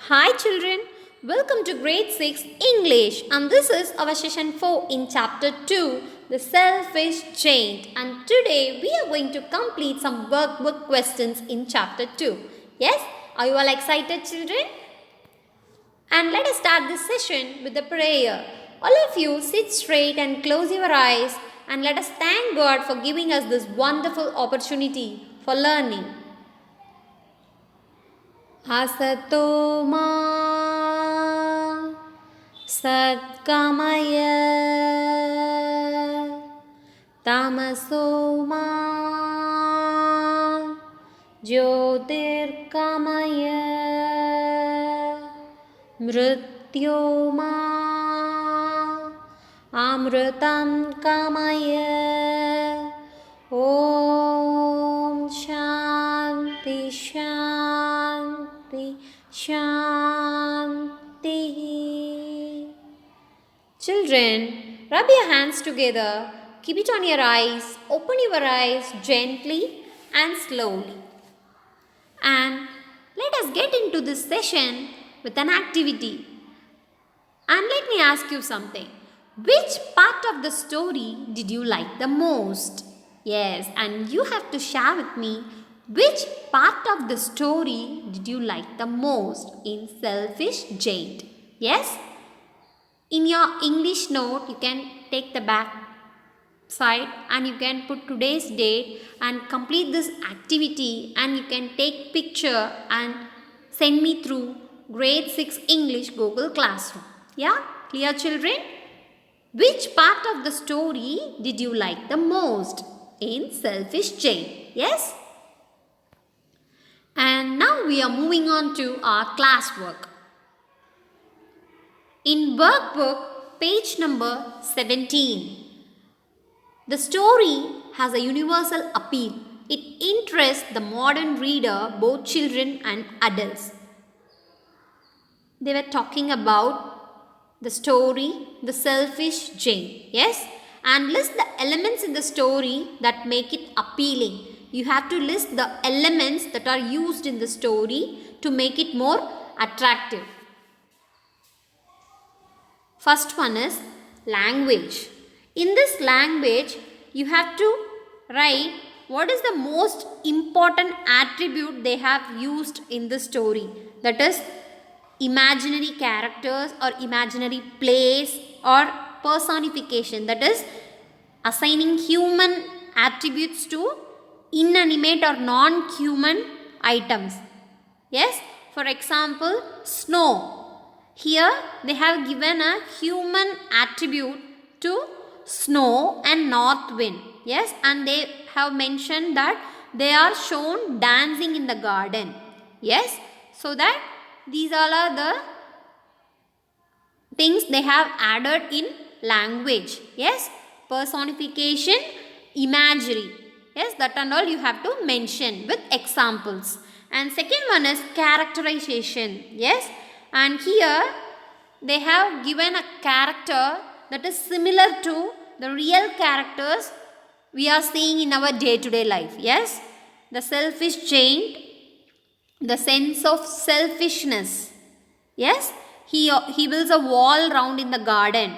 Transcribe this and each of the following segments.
Hi children, welcome to grade 6 English and this is our session 4 in chapter 2, The Selfish Giant, and today we are going to complete some workbook questions in chapter 2. Yes, are you all excited children? And let us start this session with a prayer. All of you sit straight and close your eyes and let us thank God for giving us this wonderful opportunity for learning. असतो मा सत्कमय तमसो मा ज्योतिर्गमय मृत्योर्मा अमृतं गमय ॐ शान्ति शान्ति Shanti. Children, rub your hands together, keep it on your eyes, open your eyes gently and slowly. And let us get into this session with an activity. And let me ask you something. Which part of the story did you like the most? Yes, and you have to share with me which part of the story did you like the most in Selfish Giant? Yes? In your English note, you can take the back side and you can put today's date and complete this activity and you can take picture and send me through grade 6 English Google Classroom. Yeah? Clear children? Which part of the story did you like the most in Selfish Giant? Yes? And now we are moving on to our classwork. In workbook, page number 17, the story has a universal appeal. It interests the modern reader, both children and adults. They were talking about the story, The Selfish Giant. Yes? And list the elements in the story that make it appealing. You have to list the elements that are used in the story to make it more attractive. First one is language. In this language, you have to write what is the most important attribute they have used in the story. That is imaginary characters or imaginary place or personification. That is assigning human attributes to inanimate or non-human items. Yes, for example, snow. Here they have given a human attribute to snow and north wind. Yes, and they have mentioned that they are shown dancing in the garden. Yes, so that these all are the things they have added in language. Yes, personification, imagery. Yes, that and all you have to mention with examples. And second one is characterization. Yes, and here they have given a character that is similar to the real characters we are seeing in our day-to-day life. Yes, the selfish giant, the sense of selfishness. Yes, he builds a wall round in the garden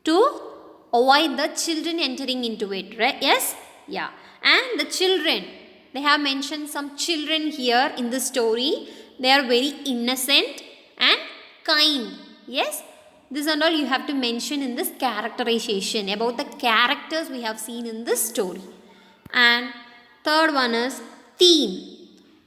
to avoid the children entering into it, right? Yes? Yeah. And the children, they have mentioned some children here in the story. They are very innocent and kind. Yes? This and all you have to mention in this characterization about the characters we have seen in this story. And third one is theme.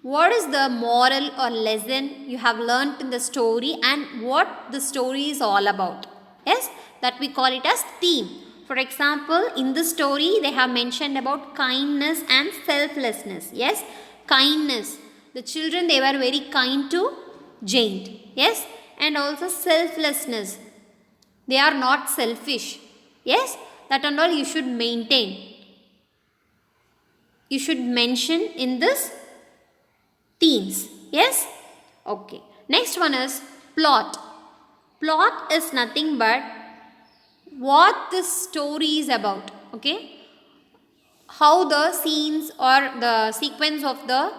What is the moral or lesson you have learnt in the story and what the story is all about? Yes, that we call it as theme. For example, in the story they have mentioned about kindness and selflessness. Yes, kindness. The children, they were very kind to Giant. Yes, and also selflessness. They are not selfish. Yes, that and all you should maintain. You should mention in this themes. Yes? Okay. Next one is plot. Plot is nothing but what this story is about. Okay? How the scenes or the sequence of the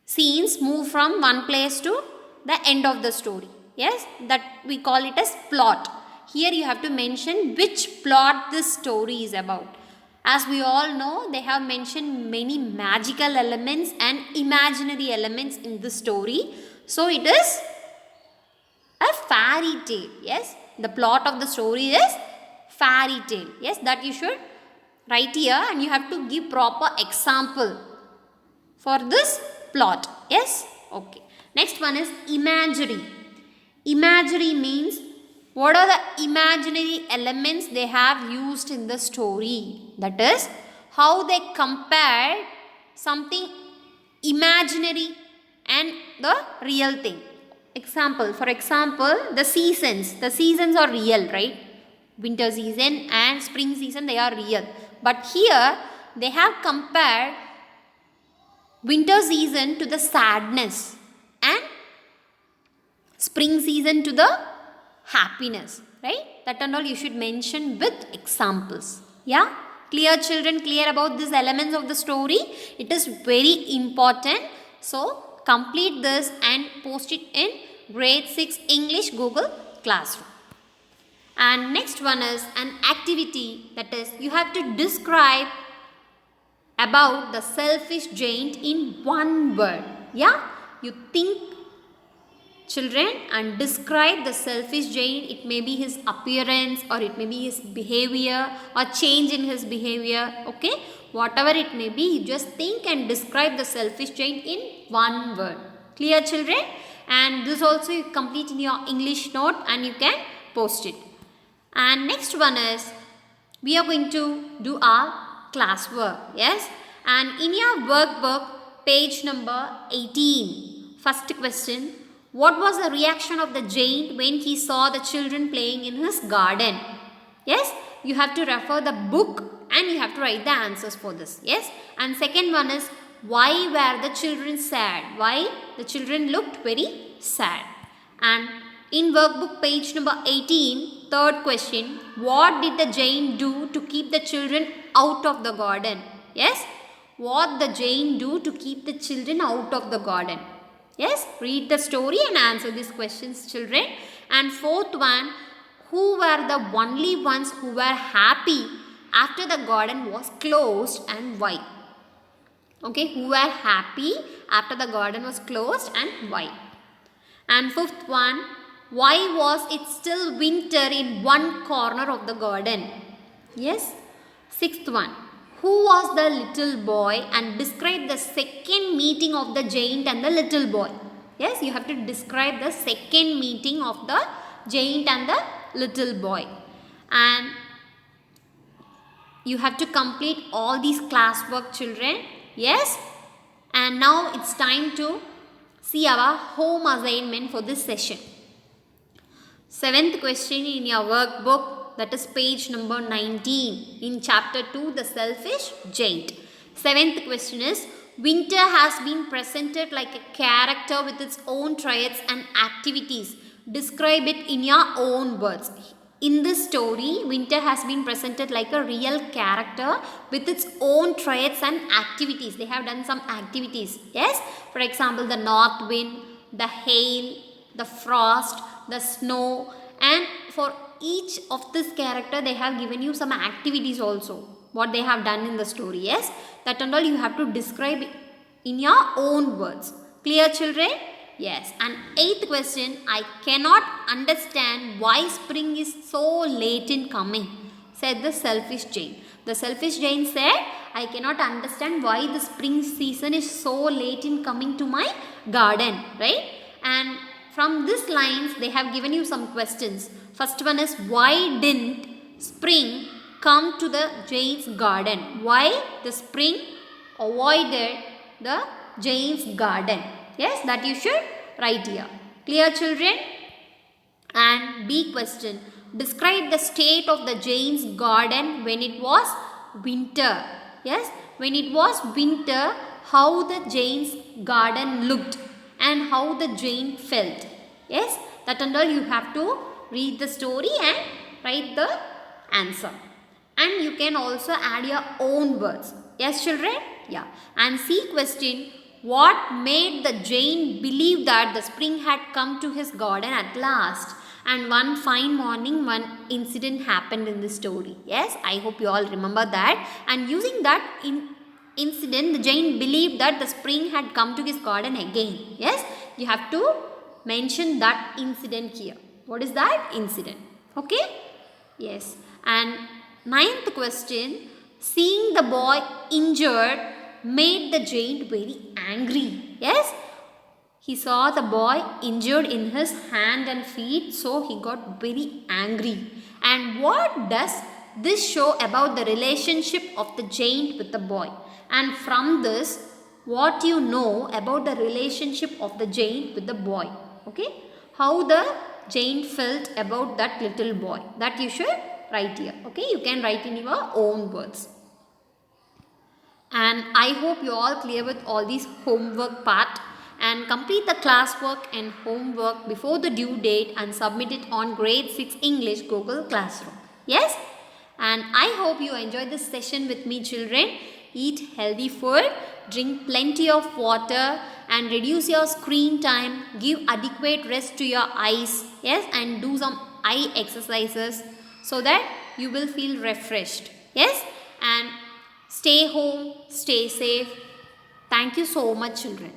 scenes move from one place to the end of the story. Yes, that we call it as plot. Here you have to mention which plot this story is about. As we all know, they have mentioned many magical elements and imaginary elements in the story. So it is a fairy tale. Yes, the plot of the story is fairy tale. Yes, that you should write here, and you have to give proper example for this plot. Yes, okay. Next one is imagery. Imagery means what are the imaginary elements they have used in the story. That is how they compare something imaginary and the real thing. Example, for example, the seasons. The seasons are real, right? Winter season and spring season, they are real. But here they have compared winter season to the sadness and spring season to the happiness, right? That and all you should mention with examples. Yeah, clear children, clear about these elements of the story? It is very important. So complete this and post it in grade 6 English Google Classroom. And next one is an activity, that is you have to describe about the selfish giant in one word. Yeah, you think children and describe the selfish giant. It may be his appearance, or it may be his behavior, or change in his behavior. Okay, whatever it may be, you just think and describe the selfish giant in one word. Clear children? And this also you complete in your English note and you can post it. And next one is we are going to do our classwork. Yes, and in your workbook page number 18, first question, what was the reaction of the giant when he saw the children playing in his garden? Yes, you have to refer the book and you have to write the answers for this. Yes, and second one is why were the children sad? Why the children looked very sad? And in workbook page number 18, third question, what did the giant do to keep the children out of the garden? Yes, what the giant do to keep the children out of the garden? Yes, read the story and answer these questions, children. And fourth one, who were the only ones who were happy after the garden was closed and why? Okay, who were happy after the garden was closed and why? And fifth one, why was it still winter in one corner of the garden? Yes. Sixth one, who was the little boy, and describe the second meeting of the giant and the little boy. Yes, you have to describe the second meeting of the giant and the little boy. And you have to complete all these classwork, children. Yes, and now it's time to see our home assignment for this session. Seventh question in your workbook, that is page number 19 in chapter 2, the selfish giant. Seventh question is, winter has been presented like a character with its own traits and activities. Describe it in your own words. In this story, winter has been presented like a real character with its own traits and activities. They have done some activities. Yes, for example, the north wind, the hail, the frost, the snow, and for each of this character they have given you some activities also, what they have done in the story. Yes, that and all you have to describe in your own words. Clear children? Yes. And eighth question, I cannot understand why spring is so late in coming, said the selfish giant. The selfish giant said, I cannot understand why the spring season is so late in coming to my garden, right? And from these lines, they have given you some questions. First one is, why didn't spring come to the giant's garden? Why the spring avoided the giant's garden? Yes, that you should write here. Clear children? And B question, describe the state of the giant's garden when it was winter. Yes, when it was winter, how the giant's garden looked and how the giant felt. Yes, that and all you have to read the story and write the answer. And you can also add your own words. Yes, children? Yeah. And C question, what made the giant believe that the spring had come to his garden at last? And one fine morning, one incident happened in the story. Yes, I hope you all remember that. And using that incident, the giant believed that the spring had come to his garden again. Yes, you have to mention that incident here. What is that incident? Okay? Yes. And ninth question, seeing the boy injured made the giant very angry. Yes, he saw the boy injured in his hand and feet, so he got very angry. And what does this show about the relationship of the giant with the boy? And from this, what you know about the relationship of the giant with the boy? Okay, how the giant felt about that little boy, that you should write here. Okay, you can write in your own words. And I hope you all clear with all these homework part, and complete the classwork and homework before the due date and submit it on grade 6 English Google Classroom. Yes, and I hope you enjoyed this session with me, children. Eat healthy food, drink plenty of water, and reduce your screen time. Give adequate rest to your eyes. Yes, and do some eye exercises so that you will feel refreshed. Yes, and stay home, stay safe. Thank you so much, children.